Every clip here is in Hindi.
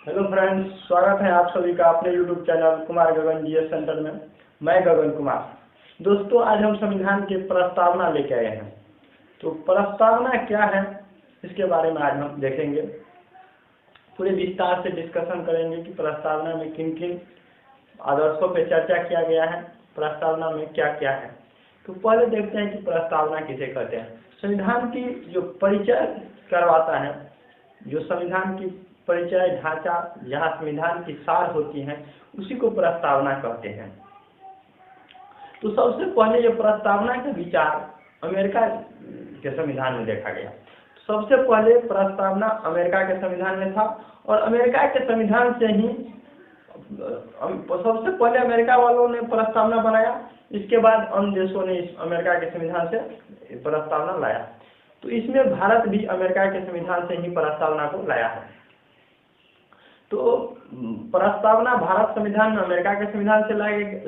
हेलो फ्रेंड्स, स्वागत है आप सभी का अपने यूट्यूब चैनल कुमार गगन जीएस सेंटर में। मैं गगन कुमार। दोस्तों, आज हम संविधान की प्रस्तावना लेके आए हैं। तो प्रस्तावना क्या है, इसके बारे में आज हम देखेंगे। पूरे विस्तार से डिस्कशन करेंगे कि प्रस्तावना में किन किन आदर्शों पर चर्चा किया गया है, प्रस्तावना में क्या क्या है। तो पहले देखते हैं कि प्रस्तावना किसे कहते हैं। संविधान की जो परिचय करवाता है, जो संविधान की परिचय ढांचा, जहाँ संविधान की सार होती है, उसी को प्रस्तावना कहते हैं। तो सबसे पहले ये प्रस्तावना का विचार अमेरिका के संविधान में देखा गया। सबसे पहले प्रस्तावना अमेरिका के संविधान में था और अमेरिका के संविधान से ही सबसे पहले अमेरिका वालों ने प्रस्तावना बनाया। इसके बाद अन्य देशों ने इस अमेरिका के संविधान से प्रस्तावना लाया। तो इसमें भारत भी अमेरिका के संविधान से ही प्रस्तावना को लाया है। तो प्रस्तावना भारत संविधान में अमेरिका के संविधान से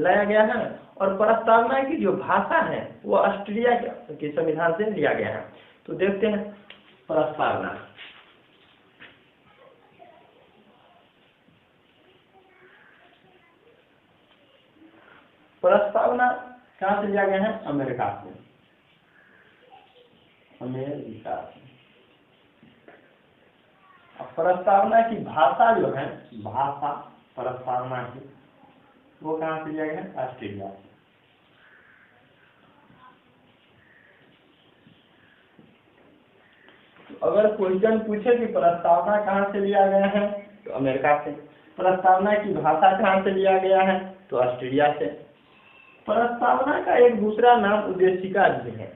लाया गया है और प्रस्तावना की जो भाषा है वो ऑस्ट्रेलिया के संविधान से लिया गया है। तो देखते हैं प्रस्तावना। प्रस्तावना कहाँ से लिया गया है? अमेरिका से। प्रस्तावना की भाषा जो है, भाषा प्रस्तावना की, वो कहाँ से लिया गया है? ऑस्ट्रेलिया से। तो अगर क्वेश्चन पूछे कि प्रस्तावना कहाँ से लिया गया है, तो अमेरिका से। प्रस्तावना की भाषा कहाँ से लिया गया है, तो ऑस्ट्रेलिया से। प्रस्तावना का एक दूसरा नाम उद्देशिका भी है।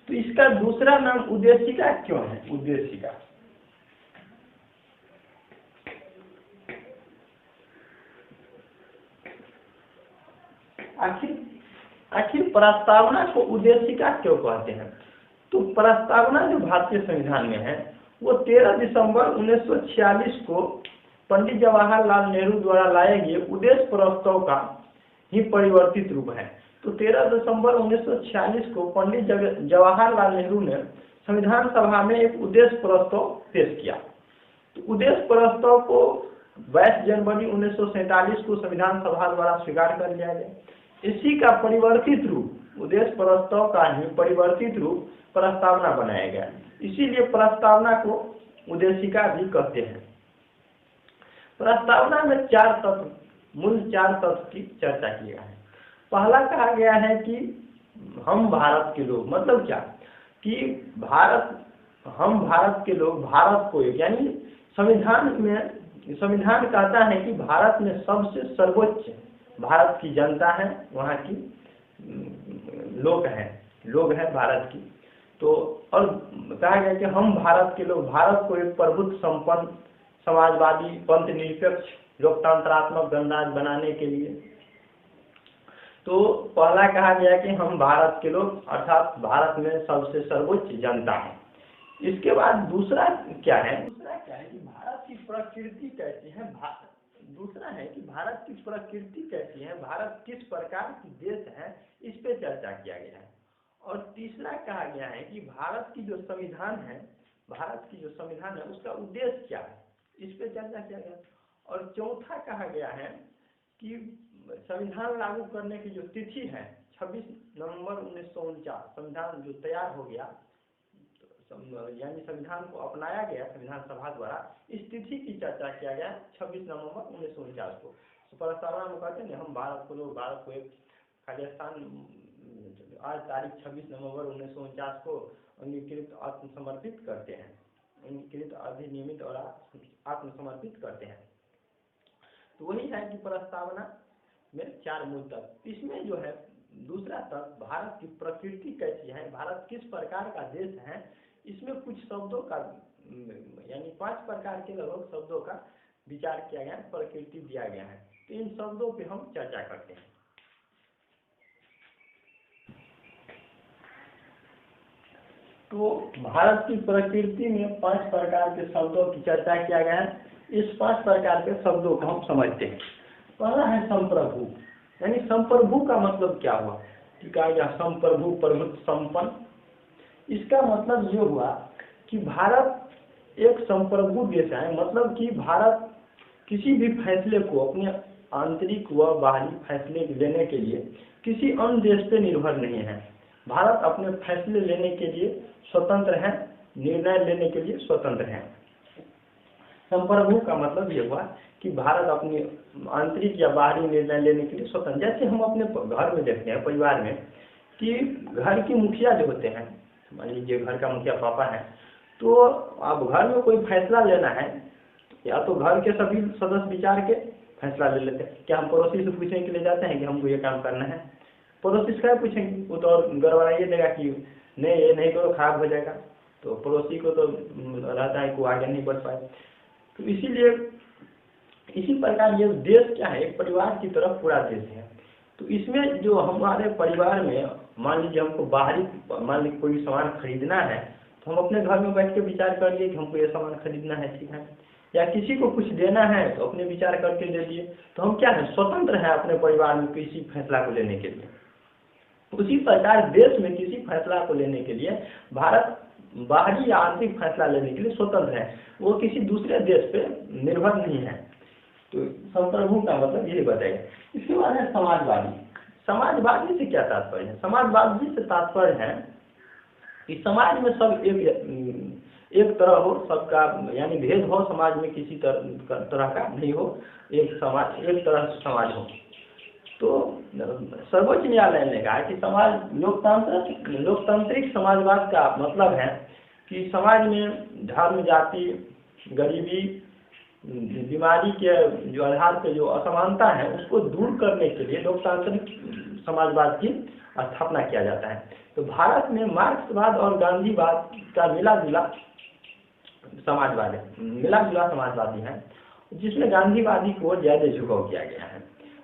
तो इसका दूसरा नाम उद्देशिका क्यों है? उद्देशिका आखिर प्रस्तावना को उद्देशिका क्यों कहते हैं? तो प्रस्तावना जो भारतीय संविधान में है वो 13 दिसंबर 1946 को पंडित जवाहरलाल नेहरू द्वारा लाए गए उद्देश्य प्रस्ताव का ही परिवर्तित रूप है। तो 13 दिसंबर 1946 को पंडित जवाहरलाल नेहरू ने संविधान सभा में एक उद्देश्य प्रस्ताव पेश किया। तो उद्देश्य प्रस्ताव को 22 जनवरी 1947 को संविधान सभा द्वारा स्वीकार कर लिया गया। इसी का परिवर्तित रूप, उद्देश्य प्रस्ताव का ही परिवर्तित रूप प्रस्तावना बनाया गया। इसीलिए प्रस्तावना को उद्देशिका भी कहते हैं। प्रस्तावना में मूल चार तत्व की चर्चा की है। पहला कहा गया है कि हम भारत के लोग, मतलब क्या कि हम भारत के लोग भारत को, यानी संविधान कहता है कि भारत में सबसे सर्वोच्च भारत की जनता है, वहाँ की लोग हैं भारत की। तो और कहा गया कि हम भारत के लोग भारत को एक प्रभुत्व संपन्न, समाजवादी, पंथ निरपेक्ष, लोकतंत्रात्मक गणराज्य बनाने के लिए। तो पहला कहा गया कि हम भारत के लोग, अर्थात भारत में सबसे सर्वोच्च जनता है। इसके बाद दूसरा क्या है कि भारत की प्रकृति कैसी है, दूसरा है कि भारत की प्रकृति कैसी है, भारत किस प्रकार की देश है, इस पे चर्चा किया गया है। और तीसरा कहा गया है कि भारत की जो संविधान है उसका उद्देश्य क्या है, इस पे चर्चा किया गया। और चौथा कहा गया है कि संविधान लागू करने की जो तिथि है 26 नवंबर 1949, संविधान जो तैयार हो गया, यानी संविधान को अपनाया गया संविधान सभा द्वारा, इस तिथि की चर्चा किया गया 26 नवंबर 1949 को। प्रस्तावना में कहते हैं हम भारत को एक खालिस्तान, आज तारीख 26 नवंबर 1949 को अंगीकृत आत्मसमर्पित करते हैं, अंगीकृत अधिनियमित और आत्मसमर्पित करते हैं। तो वही है कि प्रस्तावना में चार मूल तत्व। इसमें जो है दूसरा तत्व, भारत की प्रकृति कैसी है, भारत किस प्रकार का देश है, इसमें कुछ शब्दों का, यानी 5 प्रकार के लगभग शब्दों का विचार किया गया, प्रकृति दिया गया है। तो इन शब्दों पे हम चर्चा करते हैं। तो भारत की प्रकृति में 5 प्रकार के शब्दों की चर्चा किया गया है। इस 5 प्रकार के शब्दों को हम समझते हैं। पहला है संप्रभु, यानी संप्रभु का मतलब क्या हुआ? ठीक है, संप्रभु, प्रभुत्व संपन्न। इसका मतलब ये हुआ कि भारत एक संप्रभु देश है, मतलब कि भारत किसी भी फैसले को, अपने आंतरिक व बाहरी फैसले लेने के लिए किसी अन्य देश पे निर्भर नहीं है। भारत अपने फैसले लेने के लिए स्वतंत्र है, निर्णय लेने के लिए स्वतंत्र है। संप्रभु का मतलब ये हुआ कि भारत अपनी आंतरिक या बाहरी निर्णय लेने के लिए स्वतंत्र। जैसे हम अपने घर में देखते हैं, परिवार में, कि घर की मुखिया जो होते हैं, मान लीजिए घर का मुखिया पापा है, तो अब घर में कोई फैसला लेना है, या तो घर के सभी सदस्य विचार के फैसला ले लेते हैं। क्या हम पड़ोसी से पूछने के लिए जाते हैं कि हमको ये काम करना है? पड़ोसी से क्या पूछेंगे? वो तो और गड़बड़ाइए देगा कि नहीं ये नहीं करो, खराब हो जाएगा। तो पड़ोसी को तो रहता है कि आगे नहीं बढ़ पाए। तो इसीलिए इसी प्रकार ये देश क्या है, एक परिवार की तरफ पूरा देश है। तो इसमें जो हमारे परिवार में, मान लीजिए हमको बाहरी, मान लीजिए कोई सामान खरीदना है, तो हम अपने घर में बैठ के विचार कर लिए कि हमको ये सामान खरीदना है, ठीक है। या किसी को कुछ देना है तो अपने विचार करके दे दिए। तो हम क्या है, स्वतंत्र है अपने परिवार में किसी फैसला को लेने के लिए। उसी प्रकार देश में किसी फैसला को लेने के लिए भारत बाहरी या आंतरिक फैसला लेने के लिए स्वतंत्र है, वो किसी दूसरे देश पे निर्भर नहीं है। तो संप्रभु का मतलब यही बताइए। इसके बाद है समाजवादी। समाजवादी से क्या तात्पर्य है? समाजवादी से तात्पर्य है कि समाज में सब एक तरह हो, सबका यानी भेद हो समाज में, किसी तरह का नहीं हो, एक समाज, एक तरह से समाज हो। तो सर्वोच्च न्यायालय ने कहा कि समाज लोकतांत्रिक समाजवाद का मतलब है कि समाज में धर्म, जाति, गरीबी, बीमारी के जो आधार पर जो असमानता है उसको दूर करने के लिए लोकतांत्रिक समाजवाद की स्थापना किया जाता है। तो भारत में मार्क्सवाद और गांधीवाद का मिला जुला समाजवादी है, जिसमें गांधीवादी को ज्यादा झुकाव किया गया है।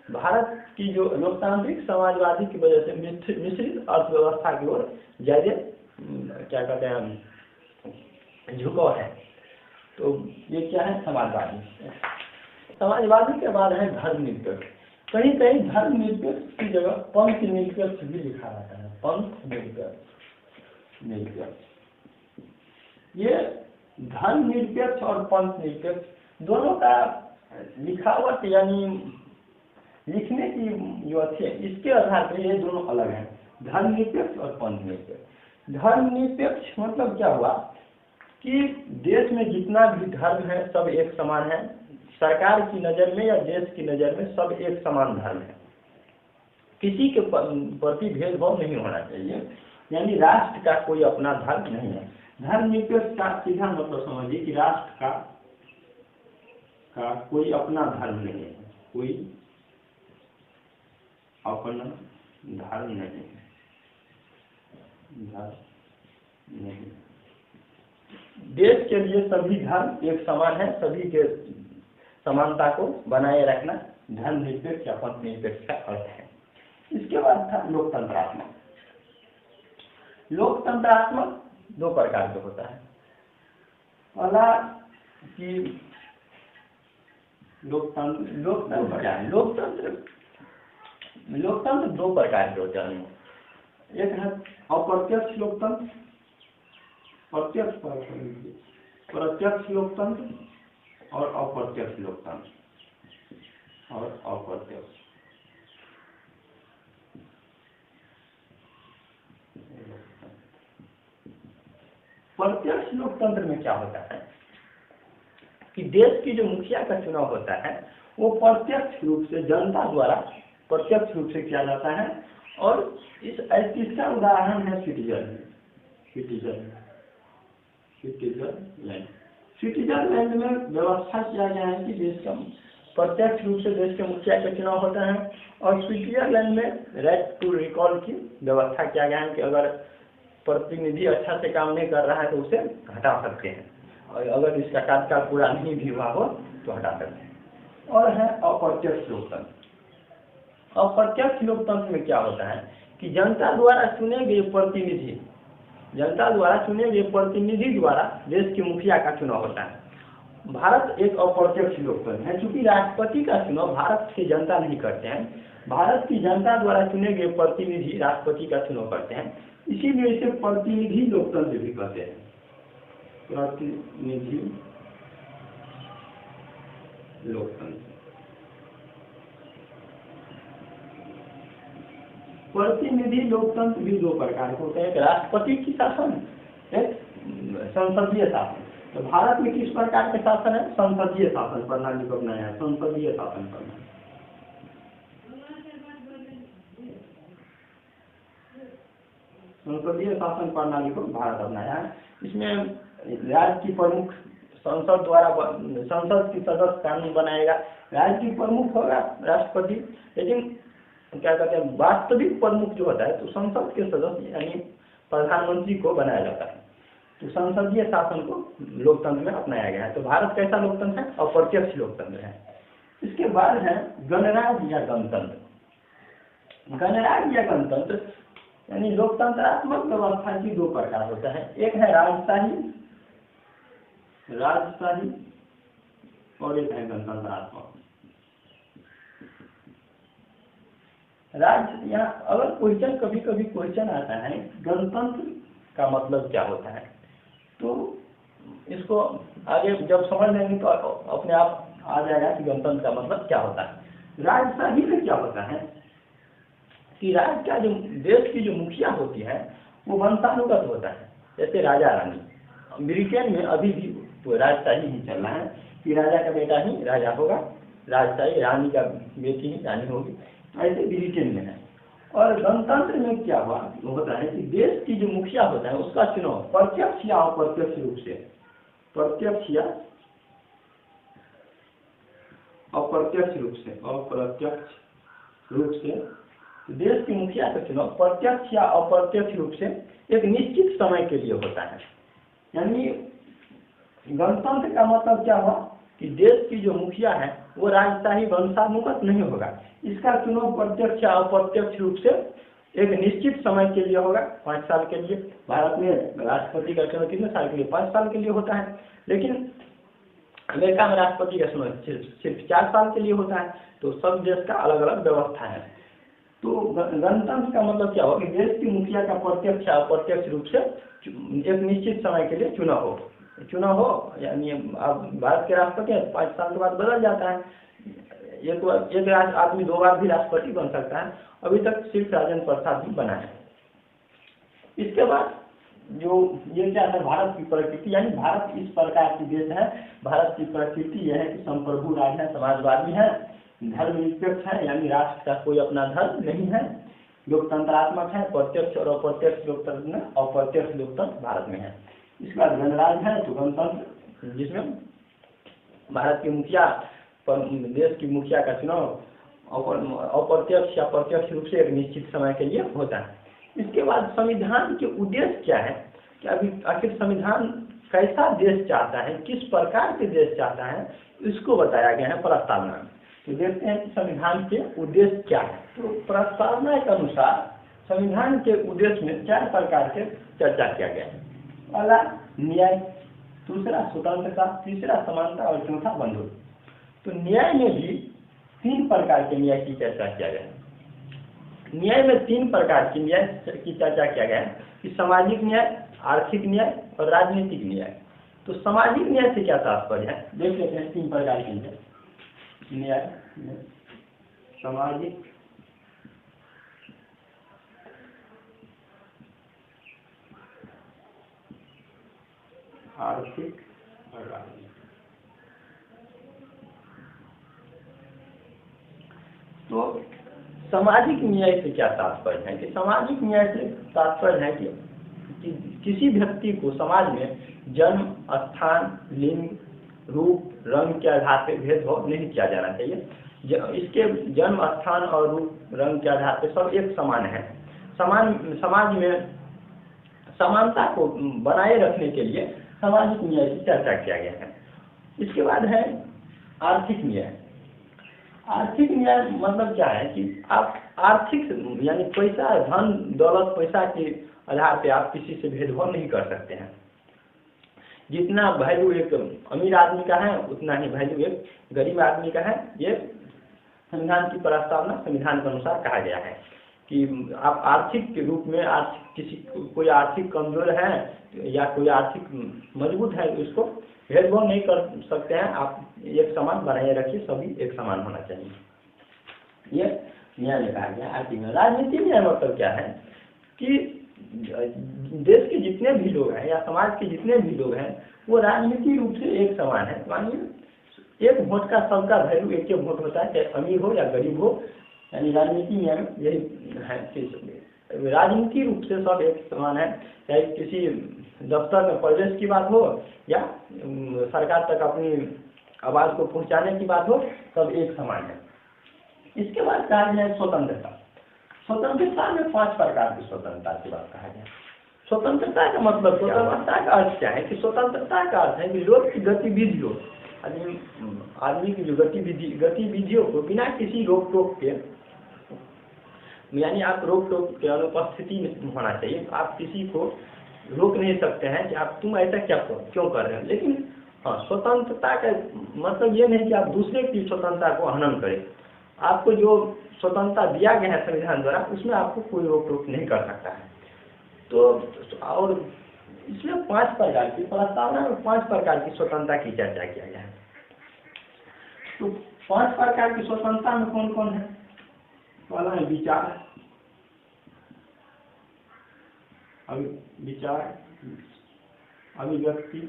भारत की जो लोकतांत्रिक समाजवादी की वजह से मिश्रित अर्थव्यवस्था की ओर ज्यादा क्या कहते हैं, झुकाव है। तो ये क्या है, समाजवादी। समाजवादी के बाद है धर्मनिरपेक्ष। कहीं कहीं धर्मनिरपेक्ष की जगह पंथ निरपेक्ष भी लिखा रहता है, पंथ निरपेक्ष। ये धर्मनिरपेक्ष और पंथ निरपेक्ष दोनों का लिखावट यानी लिखने की जो अच्छी है, इसके आधार पर ये दोनों अलग हैं, धर्मनिरपेक्ष और पंथ निरपेक्ष। धर्मनिरपेक्ष मतलब क्या हुआ कि देश में जितना भी धर्म है सब एक समान है, सरकार की नज़र में या देश की नज़र में सब एक समान धर्म है, किसी के प्रति भेदभाव नहीं होना चाहिए, यानी राष्ट्र का कोई अपना धर्म नहीं है। धर्मनिरपेक्ष का सीधा मतलब समझिए कि राष्ट्र का कोई अपना धर्म नहीं है, कोई अपना धर्म नहीं है, देश के लिए सभी धर्म एक समान है, सभी के समानता को बनाए रखना धर्मनिरपेक्ष या पंथ निरपेक्ष का अर्थ है। इसके बाद था लोकतंत्रात्मक। लोकतंत्रात्मक दो प्रकार का होता है। पहला कि लोकतंत्र दो प्रकार के होते हैं। एक है अप्रत्यक्ष लोकतंत्र, प्रत्यक्ष लोकतंत्र और अप्रत्यक्ष लोकतंत्र और अप्रत्यक्ष। प्रत्यक्ष लोकतंत्र में क्या होता है कि देश की जो मुखिया का चुनाव होता है वो प्रत्यक्ष रूप से जनता द्वारा प्रत्यक्ष रूप से किया जाता है। और इसका उदाहरण है स्विट्जरलैंड में व्यवस्था किया गया है कि देश का प्रत्यक्ष रूप से देश के मुखिया का चुनाव होता है। और स्विट्जरलैंड में राइट टू रिकॉल की व्यवस्था किया गया है कि अगर प्रतिनिधि अच्छा से काम नहीं कर रहा है तो उसे हटा सकते हैं, और अगर इसका कार्यकाल पूरा नहीं भी हुआ हो तो हटा सकते हैं। और है अप्रत्यक्ष लोकतंत्र। अप्रत्यक्ष लोकतंत्र में क्या होता है कि जनता द्वारा चुने गए प्रतिनिधि द्वारा देश के मुखिया का चुनाव होता है। भारत एक अप्रत्यक्ष लोकतंत्र है, क्योंकि राष्ट्रपति का चुनाव भारत की जनता नहीं करते हैं, भारत की जनता द्वारा चुने गए प्रतिनिधि राष्ट्रपति का चुनाव करते हैं, इसीलिए इसे प्रतिनिधि लोकतंत्र भी कहते हैं। प्रतिनिधि लोकतंत्र। प्रतिनिधि लोकतंत्र भी दो प्रकार के होते हैं, एक राष्ट्रपति की शासन, एक संसदीय शासन। तो भारत में किस प्रकार के शासन है? संसदीय शासन प्रणाली को अपनाया है, संसदीय शासन प्रणाली। संसदीय शासन प्रणाली को भारत अपनाया है। इसमें राज्य की प्रमुख संसद द्वारा संसद की सदस्य कानून बनाएगा, राज्य की प्रमुख होगा राष्ट्रपति, लेकिन क्या कहते हैं वास्तविक प्रमुख जो होता है तो संसद के सदस्य यानी प्रधानमंत्री को बनाया जाता है। तो संसदीय शासन को लोकतंत्र में अपनाया गया है। तो भारत कैसा लोकतंत्र है? अप्रत्यक्ष लोकतंत्र है। इसके बाद है गणराज्य या गणतंत्र। गणराज्य या गणतंत्र यानी लोकतंत्रात्मक व्यवस्था की दो प्रकार होता है, एक है राजशाही और एक है गणतंत्रात्मक। राज्य यहाँ अगर क्वेश्चन कभी कभी क्वेश्चन आता है गणतंत्र का मतलब क्या होता है, तो इसको आगे जब समझ लेंगे तो अपने आप आ जाएगा कि गणतंत्र का मतलब क्या होता है। राजशाही में क्या होता है कि राज्य का जो देश की जो मुखिया होती है वो वंशानुगत होता है, जैसे राजा रानी। ब्रिटेन में अभी भी तो राजशाही ही चल रहा है कि राजा का बेटा ही राजा होगा, राजशाही, रानी का बेटी ही रानी होगी, ऐसे ब्रिटेन में है। और गणतंत्र में क्या होता है कि देश की जो मुखिया होता है उसका चुनाव प्रत्यक्ष या अप्रत्यक्ष रूप से, प्रत्यक्ष या अप्रत्यक्ष रूप से देश की मुखिया का चुनाव प्रत्यक्ष या अप्रत्यक्ष रूप से एक निश्चित समय के लिए होता है। यानी गणतंत्र का मतलब क्या हुआ कि देश की जो मुखिया है वो राजशाही वंशानुगत नहीं होगा, इसका चुनाव प्रत्यक्ष या अप्रत्यक्ष रूप से एक निश्चित समय के लिए होगा, 5 साल के लिए। भारत में राष्ट्रपति का चुनाव कितने साल के लिए? 5 साल के लिए होता है, लेकिन अमेरिका में राष्ट्रपति का चुनाव सिर्फ 4 साल के लिए होता है। तो सब देश का अलग अलग व्यवस्था है। तो गणतंत्र का मतलब क्या होगा कि देश की मुखिया का प्रत्यक्ष या अप्रत्यक्ष रूप से एक निश्चित समय के लिए चुनाव हो, यानी अब भारत के राष्ट्रपति 5 साल के बाद बदल जाता है। एक आदमी 2 बार भी राष्ट्रपति बन सकता है, अभी तक सिर्फ राजेंद्र प्रसाद ही बना है। इसके बाद जो ये क्या है भारत की प्रकृति, यानी भारत इस प्रकार की देश है, भारत की प्रकृति यह है कि संप्रभु राज्य है, समाजवादी है, धर्मनिरपेक्ष है, यानी राष्ट्र का कोई अपना धर्म नहीं है, लोकतंत्रात्मक है, प्रत्यक्ष और अप्रत्यक्ष लोकतंत्र में अप्रत्यक्ष लोकतंत्र भारत में है। इसके बाद गणराज्य है तो गणतंत्र जिसमें भारत की मुखिया देश की मुखिया का चुनाव अप्रत्यक्ष या प्रत्यक्ष रूप से एक निश्चित समय के लिए होता है। इसके बाद संविधान के उद्देश्य क्या है कि अभी आखिर संविधान कैसा देश चाहता है, किस प्रकार के देश चाहता है, इसको बताया गया है प्रस्तावना में। तो देखते हैं कि संविधान के उद्देश्य क्या है। तो प्रस्तावना के अनुसार संविधान के उद्देश्य में 4 प्रकार के चर्चा किया गया है। पहला न्याय, दूसरा स्वतंत्रता, तीसरा समानता और चौथा बंधुत्व। तो न्याय में भी 3 प्रकार के न्याय की चर्चा किया गया है। न्याय में 3 प्रकार की न्याय की चर्चा किया गया है कि सामाजिक न्याय, आर्थिक न्याय और राजनीतिक न्याय। तो सामाजिक न्याय से क्या तात्पर्य है, देख लेते हैं। 3 प्रकार के न्याय, सामाजिक, आर्थिक और राजनीतिक। तो सामाजिक न्याय से क्या तात्पर्य है कि सामाजिक न्याय से तात्पर्य है कि किसी व्यक्ति को समाज में जन्म, स्थान, लिंग, रूप, रंग के आधार पर भेदभाव नहीं किया जाना चाहिए। इसके जन्म, स्थान और रूप, रंग के आधार पर सब एक समान है। समाज में समानता को बनाए रखने के लिए सामाजिक न्याय की चर्चा किया गया है। इसके बाद है आर्थिक न्याय। आर्थिक न्याय मतलब क्या है कि आप आर्थिक यानी पैसा, धन दौलत, पैसा के आधार पे आप किसी से भेदभाव नहीं कर सकते हैं। जितना वैल्यू एक अमीर आदमी का है उतना ही वैल्यू एक गरीब आदमी का है। ये संविधान की प्रस्तावना संविधान के अनुसार कहा गया है कि आप आर्थिक के रूप में कोई आर्थिक कमजोर है या कोई आर्थिक मजबूत है तो इसको भेदभाव नहीं कर सकते हैं आप, एक समान बनाए रखिए, सभी एक समान होना चाहिए। ये न्याय में कहा गया आर्टिकल में। राजनीति न्याय मतलब क्या है कि देश के जितने भी लोग हैं या समाज के जितने भी लोग हैं वो राजनीतिक रूप से एक समान है। मानिए एक वोट का सबका वैल्यू एक ही वोट होता है, चाहे अमीर हो या गरीब हो, यानी राजनीति न्याय में यही है कि राजनीतिक रूप से सब एक समान है। चाहे किसी दफ्तर में प्रवेश की बात हो या सरकार तक अपनी आवाज़ को पहुंचाने की बात हो, सब एक समान है। इसके बाद कहा गया स्वतंत्रता। स्वतंत्रता में 5 प्रकार की स्वतंत्रता की बात कहा गया। स्वतंत्रता का मतलब, स्वतंत्रता का अर्थ क्या है कि स्वतंत्रता का अर्थ है कि लोग की गतिविधियों, आदमी की जो गतिविधियों को बिना किसी रोक टोक के, यानी आप रोक टोक के अनुपस्थिति में होना चाहिए। आप किसी को रोक नहीं सकते हैं कि आप तुम ऐसा क्यों कर रहे हो। लेकिन हाँ, स्वतंत्रता का मतलब ये नहीं कि आप दूसरे की स्वतंत्रता को हनन करें। आपको जो स्वतंत्रता दिया गया है संविधान द्वारा, उसमें आपको कोई रोक टोक नहीं कर सकता है। तो और इसमें 5 प्रकार की प्रस्तावना में 5 प्रकार की स्वतंत्रता की चर्चा किया गया है। तो 5 प्रकार की स्वतंत्रता में कौन कौन है? पहला है विचार, अभिव्यक्ति,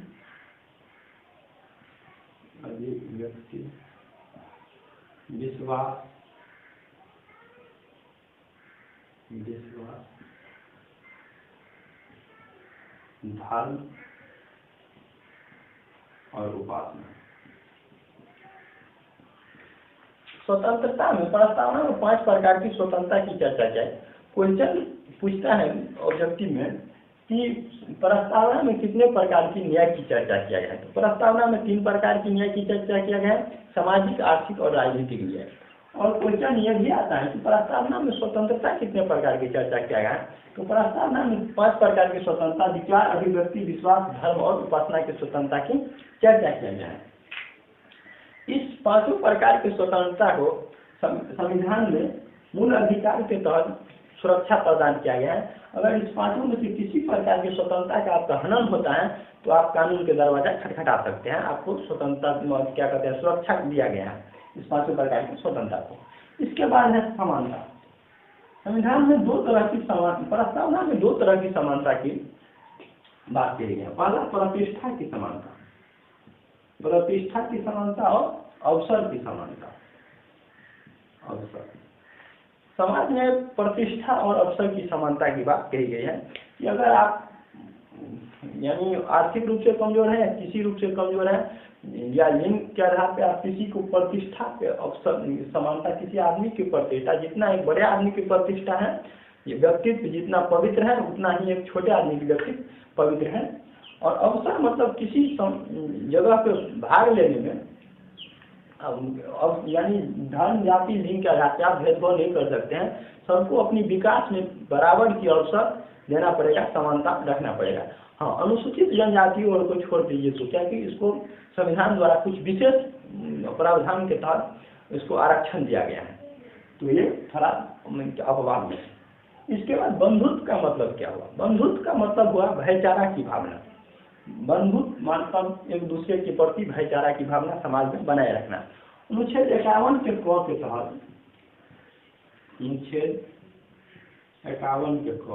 विश्वास, धर्म और उपासना। स्वतंत्रता में प्रस्तावना में 5 प्रकार की स्वतंत्रता की चर्चा की। क्वेश्चन पूछता है ऑब्जेक्टिव में कि प्रस्तावना में कितने प्रकार की न्याय की चर्चा किया गया है। तो प्रस्तावना में 3 प्रकार की न्याय की चर्चा किया गया है, सामाजिक, आर्थिक और राजनीतिक न्याय। और क्वेश्चन यह भी आता है कि प्रस्तावना में स्वतंत्रता कितने प्रकार की चर्चा किया गया है। तो प्रस्तावना में 5 प्रकार की स्वतंत्रता, विचार, अभिव्यक्ति, विश्वास, धर्म और उपासना की स्वतंत्रता की चर्चा किया गया है। इस 5 प्रकार की स्वतंत्रता को संविधान में मूल अधिकार के तहत सुरक्षा प्रदान किया गया है। अगर इस 5 में से किसी प्रकार की स्वतंत्रता का आपका हनन होता है तो आप कानून के दरवाजा खटखटा सकते हैं। आपको स्वतंत्रता क्या कहते हैं, सुरक्षा दिया गया है इस 5 प्रकार की स्वतंत्रता को। इसके बाद है समानता। संविधान में 2 तरह की प्रस्तावना में 2 तरह की समानता की बात की गई है। पहला प्रतिष्ठा की समानता, प्रतिष्ठा की समानता और अवसर की समानता। अवसर, समाज में प्रतिष्ठा और अवसर की समानता की बात कही गई है कि अगर आप यानी आर्थिक रूप से कमजोर है, किसी रूप से कमजोर है या लिंग के आधार पर आप किसी को प्रतिष्ठा पे अवसर समानता, किसी आदमी की प्रतिष्ठा, जितना एक बड़े आदमी की प्रतिष्ठा है, ये व्यक्तित्व जितना पवित्र है उतना ही एक छोटे आदमी की व्यक्तित्व पवित्र है। और अवसर मतलब किसी जगह पे भाग लेने में अब यानी धर्म, जाति, लिंग के आधार पर आप भेदभाव नहीं कर सकते हैं। सबको अपनी विकास में बराबर की अवसर देना पड़ेगा, समानता रखना पड़ेगा। हाँ, अनुसूचित जनजातियों को छोड़ दीजिए तो क्या कि इसको संविधान द्वारा कुछ विशेष प्रावधान के तहत इसको आरक्षण दिया गया है, तो ये थोड़ा अपवाद है। इसके बाद बंधुत्व का मतलब क्या हुआ? बंधुत्व का मतलब हुआ भाईचारा की भावना। बंधुत्व मतलब एक दूसरे के प्रति भाईचारा की भावना समाज में बनाए रखना। अनुच्छेद 51 के क के तहत, अनुच्छेद 51 के क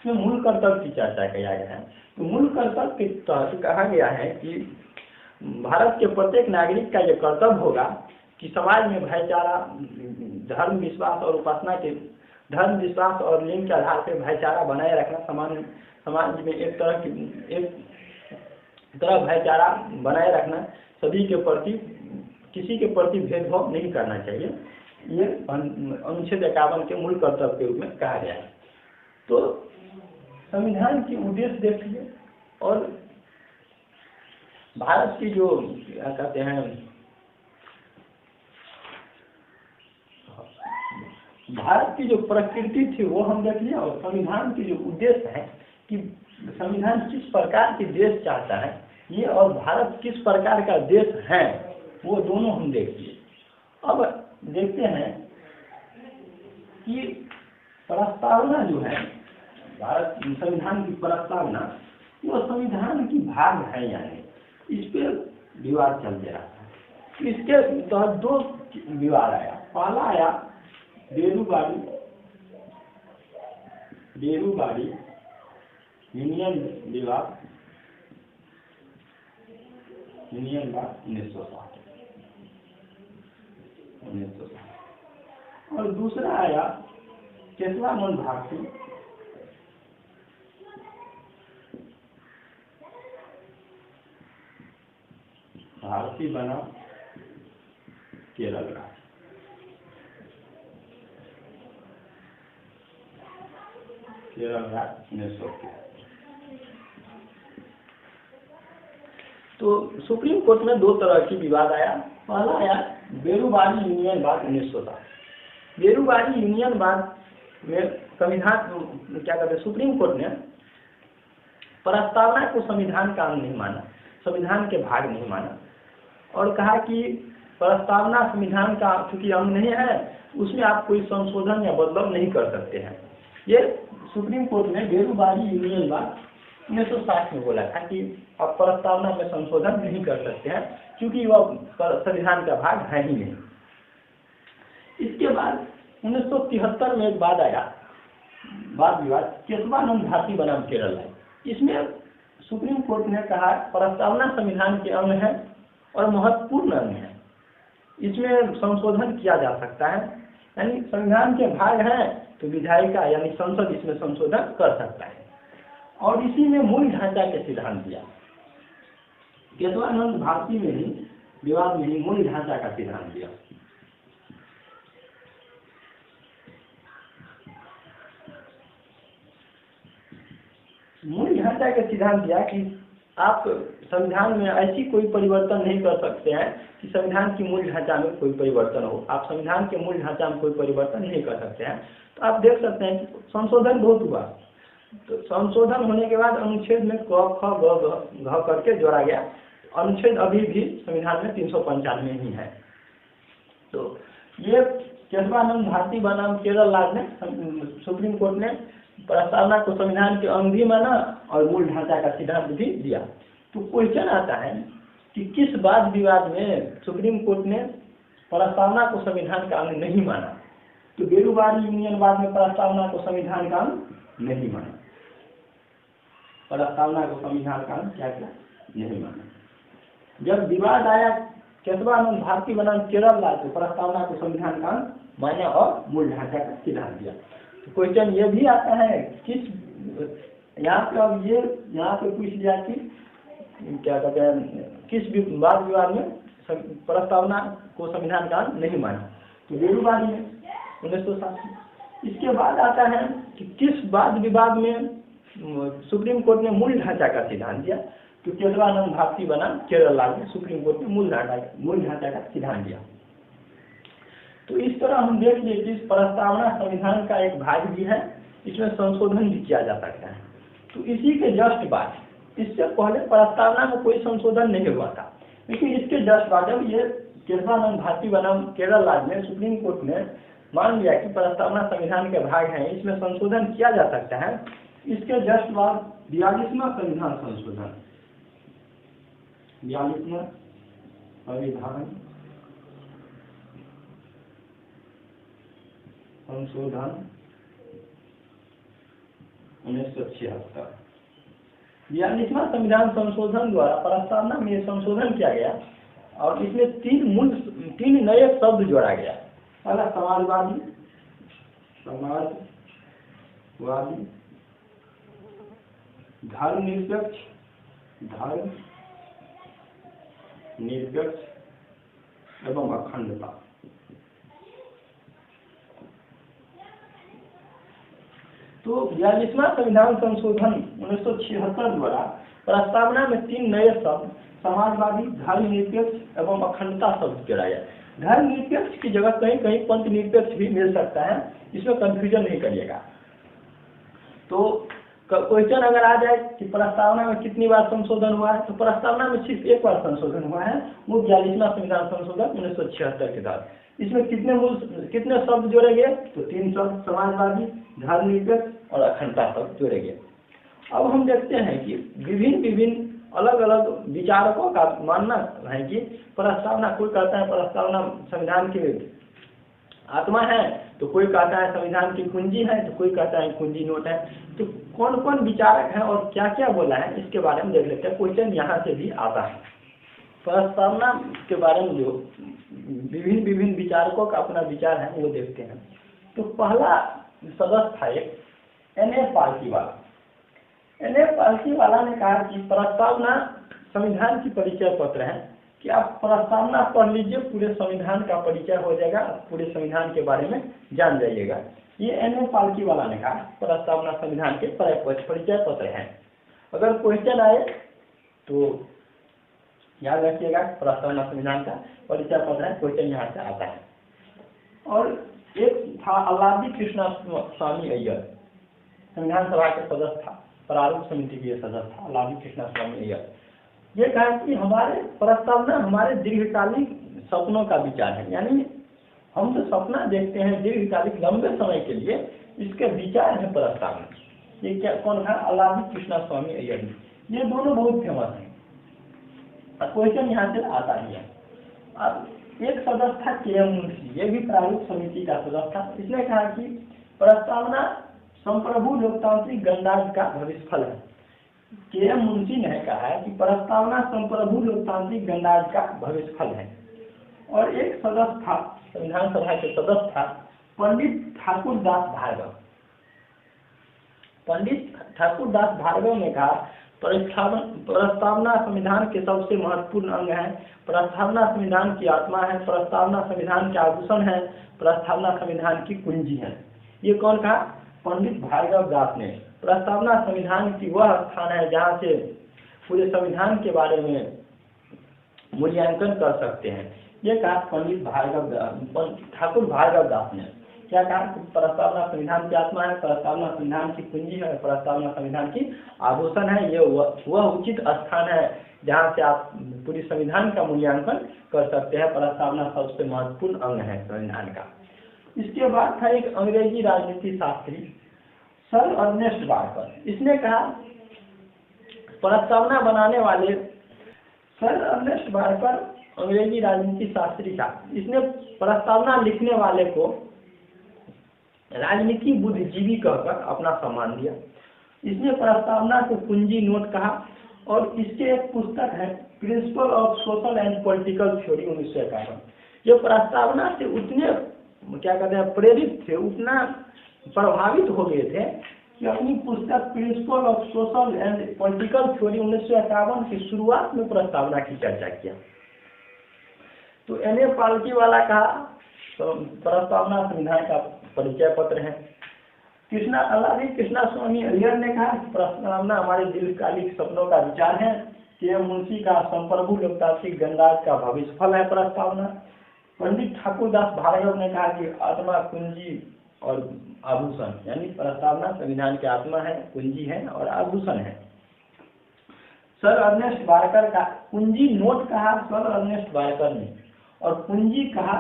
में मूल कर्तव्य की चर्चा किया गया है। तो मूल कर्तव्य के तहत कहा गया है कि भारत के प्रत्येक नागरिक का यह कर्तव्य होगा कि समाज में भाईचारा, धर्म, विश्वास और उपासना के धर्म, विश्वास और लिंग के आधार पर भाईचारा बनाए रखना, समाज में एक तरह भाईचारा बनाए रखना, सभी के प्रति, किसी के प्रति भेदभाव नहीं करना चाहिए। ये अनुच्छेद 51 के मूल कर्तव्य के रूप में कहा गया है। तो संविधान की उद्देश्य देखिए और भारत की जो क्या कहते हैं, भारत की जो प्रकृति थी वो हम देख लिया, और संविधान की जो उद्देश्य है कि संविधान किस प्रकार की देश चाहता है ये, और भारत किस प्रकार का देश है, वो दोनों हम देख लिए। अब देखते हैं कि प्रस्तावना जो है, भारत संविधान की प्रस्तावना, वो संविधान की भाग है या नहीं। विवाद चलते रहता है। इसके तहत दो विवाद आया। पहला आया बेरूबाड़ी यूनियन विवाद 1960। और दूसरा आया केशवानंद भारती बनाम केरल राज्य। केरल राज्य 1900। तो सुप्रीम कोर्ट में दो तरह की विवाद आया। पहला आया बेरूबाड़ी यूनियन वाद 1960। बेरूबाड़ी यूनियन वाद में संविधान क्या कहते हैं, सुप्रीम कोर्ट ने प्रस्तावना को संविधान का अंग नहीं माना, संविधान के भाग नहीं माना, और कहा कि प्रस्तावना संविधान का चूंकि अंग नहीं है, उसमें आप कोई संशोधन या बदलाव नहीं कर सकते हैं। ये सुप्रीम कोर्ट ने बेरूबाड़ी यूनियन वाद 1960 में बोला था कि आप प्रस्तावना में संशोधन नहीं कर सकते हैं क्योंकि वह संविधान का भाग है ही नहीं। इसके बाद 1973 में एक वाद आया, वाद विवाद केशवानंद भारती बनाम केरल राज्य। इसमें सुप्रीम कोर्ट ने कहा प्रस्तावना संविधान के अंग है और महत्वपूर्ण अंग है, इसमें संशोधन किया जा सकता है, यानी संविधान के भाग है तो विधायिका यानी संसद इसमें संशोधन कर सकता है। और इसी में मूल ढांचा के सिद्धांत दिया। केशवानंद भारती में ही विवाद में ही मूल ढांचा का सिद्धांत दिया। मूल ढांचा के सिद्धांत दिया कि आप संविधान में ऐसी कोई परिवर्तन नहीं कर सकते हैं कि संविधान की मूल ढांचा में कोई परिवर्तन हो। आप संविधान के मूल ढांचा में कोई परिवर्तन नहीं कर सकते हैं। तो आप देख सकते हैं कि संशोधन बहुत हुआ, तो संशोधन होने के बाद अनुच्छेद में क ख ग घ करके जोड़ा गया। अनुच्छेद अभी भी संविधान में 395 ही है। तो ये केशवानंद भारती बनाम केरल राज्य ने सुप्रीम कोर्ट ने प्रस्तावना को संविधान के अंग भी माना और मूल ढांचा का सिद्धांत भी दिया। तो क्वेश्चन आता है कि किस वाद विवाद में सुप्रीम कोर्ट ने प्रस्तावना को संविधान का अंग नहीं माना? तो बेरूबाड़ी यूनियन वाद में प्रस्तावना को संविधान का अंग नहीं माना, प्रस्तावना को संविधान का अंग क्या नहीं माना। जब विवाद आया केशवानंद भारती बनाम केरल राज्य, तो प्रस्तावना को संविधान का अंग माना और मूल ढांचा का सिद्धांत दिया। तो क्वेश्चन ये भी आता है किस यहाँ पे, अब ये यहाँ पे पूछ लिया कि क्या कहते हैं किस वाद विवाद में प्रस्तावना को संविधान का अंग नहीं माना, तो बेरूबाड़ी में 1960। इसके बाद आता है कि किस वाद विवाद में सुप्रीम कोर्ट ने मूल ढांचा का सिद्धांत दिया, तो केशवानंद भारती बनाम केरल राज्य में सुप्रीम कोर्ट ने मूल ढांचा का सिद्धांत दिया। तो इस तरह हम देख लिए कि प्रस्तावना संविधान का एक भाग भी है, इसमें संशोधन भी किया जा सकता है। तो इसी के जस्ट बाद, इससे पहले प्रस्तावना में कोई संशोधन नहीं हुआ था, लेकिन इसके जस्ट बाद जब ये केशवानंद भारती बनाम केरल राज्य में सुप्रीम कोर्ट ने मान लिया कि प्रस्तावना संविधान के भाग है, इसमें संशोधन किया जा सकता है, इसके जस्ट बाद 42वां संविधान संशोधन, 42वां संविधान संशोधन 1976। 42वां संविधान संशोधन द्वारा प्रस्तावना में संशोधन किया गया और इसमें तीन नए शब्द जोड़ा गया। पहला समाजवादी, धर्मनिरपेक्ष एवं अखंडता। तो 42वां संविधान संशोधन 1976 द्वारा प्रस्तावना में तीन नए शब्द समाजवादी, धर्मनिरपेक्ष एवं अखंडता शब्द जोड़ा गया। धर्मनिरपेक्ष की जगह कहीं कहीं पंथ निरपेक्ष भी मिल सकता है, इसमें कंफ्यूजन नहीं करिएगा। तो क्वेश्चन अगर आ जाए कि प्रस्तावना में कितनी बार संशोधन हुआ है, तो प्रस्तावना में सिर्फ एक बार संशोधन हुआ है, वो 42वां संविधान संशोधन 1976 के तहत। इसमें कितने शब्द जोड़े गए, तो तीन शब्द समाजवादी, धर्मनिरपेक्ष और अखंडता शब्द जोड़े गए। अब हम देखते हैं कि विभिन्न अलग अलग विचारकों का मानना है कि प्रस्तावना, कोई कहता है प्रस्तावना संविधान की आत्मा है, तो कोई कहता है संविधान की कुंजी है, तो कोई कहता है कुंजी नोट है। तो कौन कौन विचारक हैं और क्या क्या बोला है, इसके बारे में देख लेते हैं। क्वेश्चन यहाँ से भी आता है। प्रस्तावना के बारे में जो विभिन्न विभिन्न विचारकों का अपना विचार है वो देखते हैं। तो पहला सदस्य था एक एन.ए. पालकीवाला। एन.ए. पालकीवाला ने कहा कि प्रस्तावना संविधान की परिचय पत्र है, कि आप प्रस्तावना पढ़ लीजिए, पूरे संविधान का परिचय हो जाएगा, पूरे संविधान के बारे में जान जाइएगा। ये एन.ए. पालकीवाला ने कहा प्रस्तावना संविधान के परिचय पत्र है। अगर क्वेश्चन आए तो याद रखिएगा प्रस्तावना संविधान का परिचय पत्र है, क्वेश्चन यहाँ से आता है। और एक था अल्लादी कृष्णा स्वामी अय्यर, संविधान सभा के सदस्य था, प्रारूप समिति के सदस्य था अल्लादी कृष्णा स्वामी अय्यर। ये कहा कि हमारे प्रस्तावना हमारे दीर्घकालिक सपनों का विचार है, यानी हम जो सपना देखते हैं दीर्घकालिक लंबे समय के लिए, इसके विचार है प्रस्तावना। ये क्या कौन था? अल्लादी कृष्णा स्वामी अय्यर। ये दोनों बहुत फेमस हैं। क्वेश्चन यहाँ से आता ही है। अब एक सदस्य था के.एम. मुंशी, ये भी प्रारूप समिति का सदस्य था। इसने कहा कि प्रस्तावना संप्रभु लोकतांत्रिक गणराज्य का भविष्यफल है। के.एम. मुंशी ने कहा है कि प्रस्तावना संप्रभु लोकतांत्रिक गणराज्य का भविष्यफल है। और एक सदस्य था, संविधान सभा के सदस्य था पंडित ठाकुर दास भार्गव। पंडित ठाकुर दास भार्गव ने कहा प्रस्तावना संविधान के सबसे महत्वपूर्ण अंग है, प्रस्तावना संविधान की आत्मा है, प्रस्तावना संविधान के आभूषण है, प्रस्तावना संविधान की कुंजी है। ये कौन कहा? पंडित भार्गव दास ने। प्रस्तावना संविधान की वह स्थान है जहाँ से पूरे संविधान के बारे में मूल्यांकन कर सकते हैं। ये कहा पंडित ठाकुर भार्गव दास ने। क्या कहा? प्रस्तावना संविधान की आत्मा है, प्रस्तावना संविधान की कुंजी है, प्रस्तावना संविधान की आभूषण है। ये वह उचित स्थान है जहाँ से आप पूरी संविधान का मूल्यांकन कर सकते हैं। प्रस्तावना सबसे महत्वपूर्ण अंग है संविधान का। इसके बाद था एक अंग्रेजी राजनीति शास्त्री सर अर्नेस्ट बार्कर। इसने कहा प्रस्तावना बनाने वाले सर अर्नेस्ट बार्कर अंग्रेजी राजनीति शास्त्री था। इसने प्रस्तावना लिखने वाले को राजनीति बुद्धिजीवी कहकर अपना सम्मान दिया। इसने प्रस्तावना को कुंजी नोट कहा। और इसके एक पुस्तक है principle of social and political theory 1951। जो प्रस्तावना से उतने क्या कहते हैं प्रेरित थे, उतना प्रभावित हो गए थे कि अपनी पुस्तक principle of social and political theory 1951 की शुरुआत में प्रस्तावना की चर्चा किया। तो एन.ए. पालकीवाला का प्रस्तावना संविधान का परिचय पत्र है। अल्लादी कृष्णा स्वामी अय्यर ने कहा प्रस्तावना हमारे दीर्घकालिक सपनों का विचार है। के.एम. मुंशी का संप्रभु लोकतांत्रिक गणराज्य का भविष्यफल है प्रस्तावना। पंडित ठाकुर दास भार्गव ने कहा कि आत्मा, कुंजी और आभूषण, यानी प्रस्तावना संविधान की आत्मा है, कुंजी है और आभूषण है। सर अर्नेस्ट बार्कर का कुंजी नोट कहा सर अर्नेस्ट बार्कर ने, और कुंजी कहा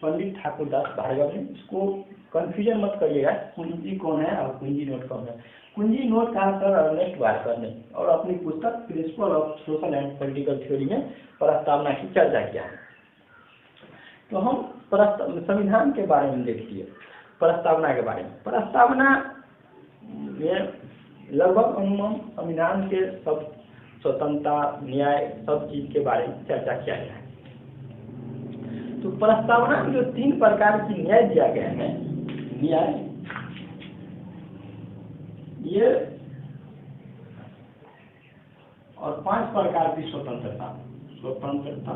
पंडित ठाकुर दास भार्गव ने। इसको कंफ्यूजन मत करिएगा, कुंजी कौन है और कुंजी नोट कौन है। कुंजी नोट कहा सर अर्नेस्ट बार्कर ने, और अपनी पुस्तक principle of social and political theory में प्रस्तावना की चर्चा किया है। तो हम संविधान के बारे में देखिए, प्रस्तावना के बारे में। प्रस्तावना में लगभग अनुमान संविधान के सब स्वतंत्रता, न्याय, सब चीज के बारे में चर्चा किया गया है। तो प्रस्तावना में जो 3 प्रकार की न्याय दिया गया है, न्याय, ये और 5 प्रकार की स्वतंत्रता, समानता,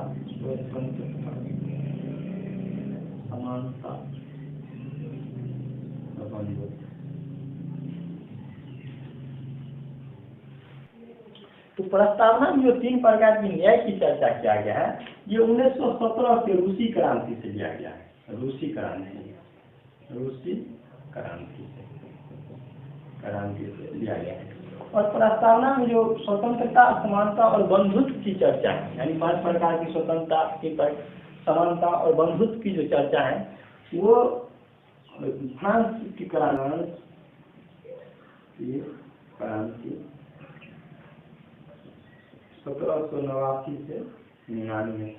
तो प्रस्तावना में जो 3 प्रकार की न्याय की चर्चा किया गया है, ये 1917 के रूसी क्रांति से लिया गया है। रूसी क्रांति से लिया गया है। और प्रस्तावना में जो स्वतंत्रता, समानता और बंधुत्व की चर्चा है, यानी 5 प्रकार की स्वतंत्रता की, समानता और बंधुत्व की जो चर्चा है, वो फ्रांस की क्रांति 1789 से 99।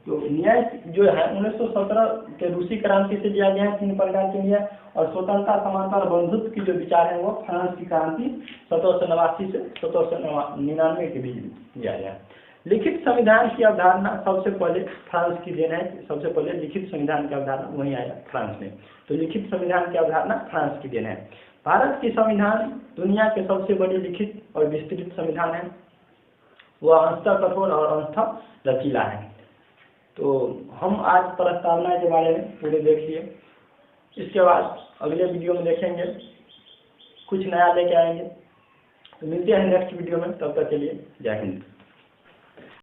तो न्याय जो है 1917 के रूसी क्रांति से दिया गया है 3 प्रकार के न्याय, और स्वतंत्रता समानता और बंधुत्व की जो विचार है वो फ्रांस की क्रांति 1789 से 1799 के बीच दिया गया। लिखित संविधान की अवधारणा सबसे पहले फ्रांस की देन है, सबसे पहले लिखित संविधान की अवधारणा वहीं आया फ्रांस में। तो लिखित संविधान की अवधारणा फ्रांस की देन है। भारत की संविधान दुनिया के सबसे बड़ी लिखित और विस्तृत संविधान है। वह अंशतः कठोर और अंशतः लचीला है। तो हम आज प्रस्तावना के बारे में पूरे देख लिए। इसके बाद अगले वीडियो में देखेंगे, कुछ नया लेके आएंगे। तो मिलते हैं नेक्स्ट वीडियो में, तब तक के लिए जय हिंद।